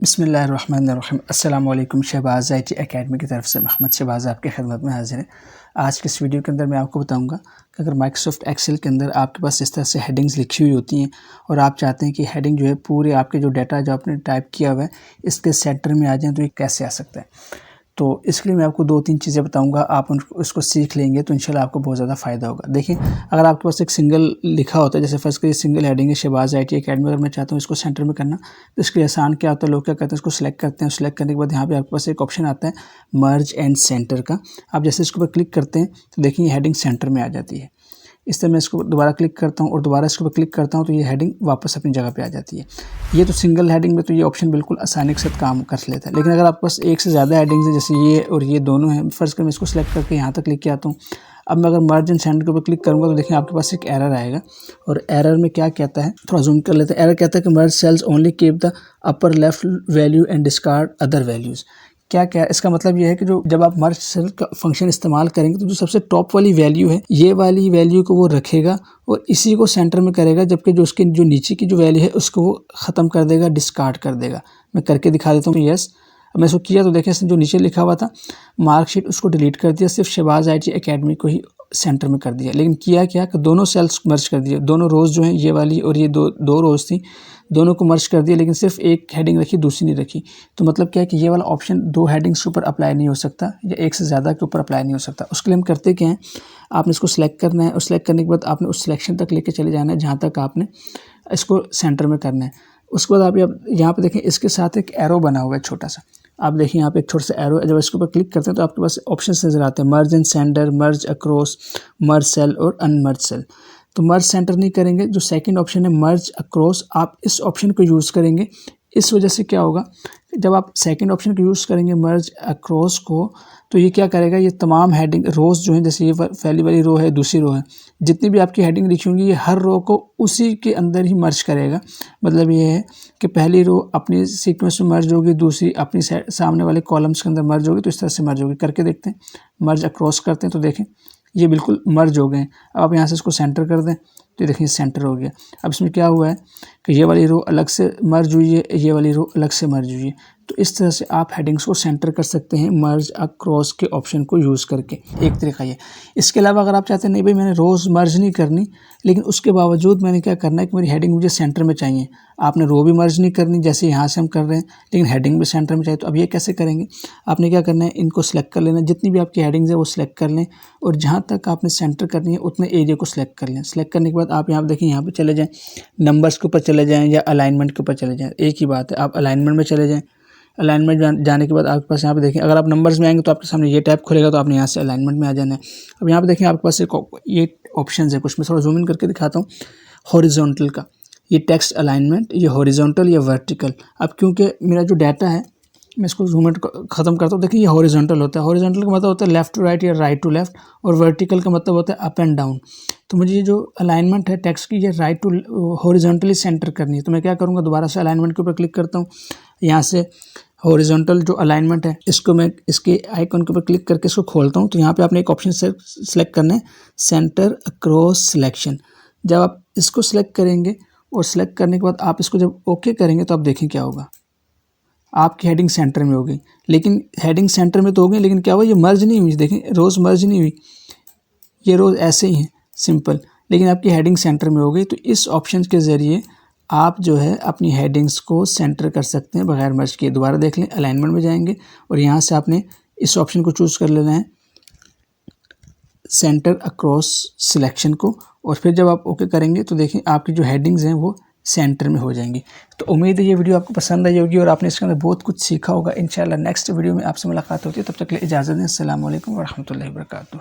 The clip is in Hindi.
बिस्मिल्लाहिर्रहमानिर्रहीम। अस्सलाम वालेकुम। शहबाज़ IT एकेडमी की तरफ से मोहम्मद शहबाज़ आपकी खिदमत में हाज़िर है। आज के इस वीडियो के अंदर मैं आपको बताऊंगा कि अगर माइक्रोसॉफ्ट एक्सेल के अंदर आपके पास इस तरह से हेडिंग्स लिखी हुई होती हैं और आप चाहते हैं कि हेडिंग जो है पूरे आपके जो डाटा जो आपने टाइप किया हुआ है इसके सेंटर में आ जाए, तो ये कैसे आ सकता है। तो इसके लिए मैं आपको 2-3 चीज़ें बताऊंगा, आप उसको सीख लेंगे तो इंशाल्लाह आपको बहुत ज़्यादा फ़ायदा होगा। देखिए, अगर आपके पास एक सिंगल लिखा होता है, जैसे फर्स्ट करिए सिंगल हेडिंग है शहबाज़ IT एकेडमी, अगर मैं चाहता हूँ इसको सेंटर में करना तो इसके लिए आसान क्या होता है, लोग क्या करते हैं इसको सिलेक्ट करते हैं। सिलेक्ट करने के बाद यहाँ पे आपके पास एक ऑप्शन आता है मर्ज एंड सेंटर का। आप जैसे इसके ऊपर क्लिक करते हैं तो देखिए ये हेडिंग सेंटर में आ जाती है। इस तरह मैं इसको दोबारा क्लिक करता हूँ और दोबारा इसके ऊपर क्लिक करता हूँ तो ये हेडिंग वापस अपनी जगह पे आ जाती है। ये तो सिंगल हेडिंग में तो ये ऑप्शन बिल्कुल आसानी के साथ काम कर लेता है। लेकिन अगर आपके पास एक से ज़्यादा हेडिंग्स हैं, जैसे ये और ये दोनों हैं, फर्स्ट कर मैं इसको सिलेक्ट करके यहाँ तक लेके आता हूँ। अब मैं अगर मर्ज एंड सेंटर के ऊपर क्लिक करूँगा तो देखिए आपके पास एक एरर आएगा, और एरर में क्या कहता है, थोड़ा जूम कर लेते हैं। एरर कहता है कि merge cells only keep the upper left value and discard other values. क्या इसका मतलब ये है कि जो जब आप मर्ज सेल का फंक्शन इस्तेमाल करेंगे तो जो सबसे टॉप वाली वैल्यू है ये वाली वैल्यू को वो रखेगा और इसी को सेंटर में करेगा, जबकि जो उसके जो नीचे की जो वैल्यू है उसको वो ख़त्म कर देगा, डिस्कार्ड कर देगा। मैं करके दिखा देता हूँ। यस, अब मैं इसको किया तो देखिए जो नीचे लिखा हुआ था मार्कशीट उसको डिलीट कर दिया, सिर्फ शहबाज़ IT एकेडमी को ही सेंटर में कर दिया। लेकिन किया क्या कि दोनों सेल्स मर्ज कर दिए, दोनों रोज़ जो हैं ये वाली और ये दो रोज़ थी, दोनों को मर्ज कर दिया, लेकिन सिर्फ एक हेडिंग रखी, दूसरी नहीं रखी। तो मतलब क्या है कि ये वाला ऑप्शन दो हेडिंग्स के ऊपर अप्लाई नहीं हो सकता या एक से ज़्यादा के ऊपर अप्लाई नहीं हो सकता। उसके लिए हम करते क्या हैं, आपने इसको सिलेक्ट करना है और सिलेक्ट करने के बाद आपने उस सिलेक्शन तक लेके चले जाना है जहाँ तक आपने इसको सेंटर में करना है। उसके बाद आप यहाँ पे देखें इसके साथ एक एरो बना हुआ है छोटा सा। आप देखिए यहाँ पे एक छोटा सा एरो है, जब इसके ऊपर क्लिक करते हैं तो आपके पास ऑप्शन नजर आते हैं मर्ज इन सेंटर, मर्ज अक्रॉस, मर्ज सेल और अनमर्ज सेल। तो मर्ज सेंटर नहीं करेंगे, जो सेकंड ऑप्शन है मर्ज अक्रॉस, आप इस ऑप्शन को यूज़ करेंगे। इस वजह से क्या होगा, जब आप सेकंड ऑप्शन को यूज़ करेंगे मर्ज अक्रॉस को, तो ये क्या करेगा, ये तमाम हेडिंग रोज़ जो हैं, जैसे ये पहली वाली रो है, दूसरी रो है, जितनी भी आपकी हेडिंग लिखी होंगी ये हर रो को उसी के अंदर ही मर्ज करेगा। मतलब ये है कि पहली रो अपनी सीक्वेंस में मर्ज होगी, दूसरी अपनी सामने वाले कॉलम्स के अंदर मर्ज होगी, तो इस तरह से मर्ज होगी। करके देखते हैं, मर्ज अक्रॉस करते हैं तो देखें ये बिल्कुल मर्ज हो गए हैं। अब आप यहाँ से इसको सेंटर कर दें तो देखिए सेंटर हो गया। अब इसमें क्या हुआ है कि ये वाली रो अलग से मर्ज हुई है, ये वाली रो अलग से मर्ज हुई है। तो इस तरह से आप हेडिंग्स को सेंटर कर सकते हैं मर्ज अक्रॉस के ऑप्शन को यूज़ करके। एक तरीका ये। इसके अलावा अगर आप चाहते हैं नहीं भाई मैंने रोज़ मर्ज नहीं करनी, लेकिन उसके बावजूद मैंने क्या करना है कि मेरी हेडिंग मुझे सेंटर में चाहिए, आपने रो भी मर्ज नहीं करनी जैसे यहाँ से हम कर रहे हैं, लेकिन हेडिंग भी सेंटर में चाहिए। तो अब ये कैसे करेंगे, आपने क्या करना है, इनको सेलेक्ट कर लेना, जितनी भी आपकी हेडिंग्स है वो सिलेक्ट कर लें और जहाँ तक आपने सेंटर करनी है उतने एरिया को सिलेक्ट कर लें। सेलेक्ट करने के बाद आप यहाँ देखिए यहाँ पे चले जाएँ, नंबर्स के ऊपर चले जाएँ या अलाइनमेंट के ऊपर चले जाएँ, एक ही बात है। आप अलाइनमेंट में चले जाएँ। अलाइनमेंट जाने के बाद आपके पास यहाँ पे देखें, अगर आप नंबर्स में आएंगे तो आपके सामने ये टैब खुलेगा, तो आपने यहाँ से अलाइनमेंट में आ जाना है। अब यहाँ पे देखें आपके पास एक ये ऑप्शन है, कुछ मैं थोड़ा जूम इन करके दिखाता हूँ। हॉरिजॉन्टल का ये टेक्स्ट अलाइनमेंट, ये हॉरिजॉन्टल या वर्टिकल। अब क्योंकि मेरा जो डाटा है मैं इसको जूम इन ख़त्म करता हूँ, देखिए ये हॉरिजॉन्टल होता है। हॉरिजॉन्टल का मतलब होता है लेफ़्ट टू राइट या राइट टू लेफ़्ट, और वर्टिकल का मतलब होता है अप एंड डाउन। तो मुझे ये जो अलाइनमेंट है टेक्स्ट की, ये राइट टू हॉरिजॉन्टली सेंटर करनी है। तो मैं क्या करूँगा, दोबारा से अलाइनमेंट के ऊपर क्लिक करता हूँ, यहाँ से हॉरिजॉन्टल जो अलाइनमेंट है इसको मैं इसके आइकन के ऊपर क्लिक करके इसको खोलता हूँ। तो यहाँ पे आपने एक ऑप्शन से सेलेक्ट करना है सेंटर अक्रॉस सिलेक्शन। जब आप इसको सिलेक्ट करेंगे और सिलेक्ट करने के बाद आप इसको जब ओके करेंगे तो आप देखें क्या होगा, आपकी हेडिंग सेंटर में हो गई। लेकिन हेडिंग सेंटर में तो हो गई, लेकिन क्या हुआ, ये मर्ज नहीं हुई। देखें रोज़ मर्ज नहीं हुई, ये रोज़ ऐसे ही हैं सिंपल, लेकिन आपकी हेडिंग सेंटर में हो गई। तो इस ऑप्शन के ज़रिए आप जो है अपनी हेडिंग्स को सेंटर कर सकते हैं बगैर मर्ज किए। दोबारा देख लें, अलाइनमेंट में जाएंगे और यहाँ से आपने इस ऑप्शन को चूज़ कर लेना है सेंटर अक्रॉस सिलेक्शन को, और फिर जब आप ओके करेंगे तो देखें आपकी जो हेडिंग्स हैं वो सेंटर में हो जाएंगी। तो उम्मीद है ये वीडियो आपको पसंद आई होगी और आपने इसके अंदर बहुत कुछ सीखा होगा। इंशाल्लाह नेक्स्ट वीडियो में आपसे मुलाकात होती है, तब तक के लिए इजाज़त दें। अस्सलाम वालेकुम व रहमतुल्लाहि व बरकातुहू।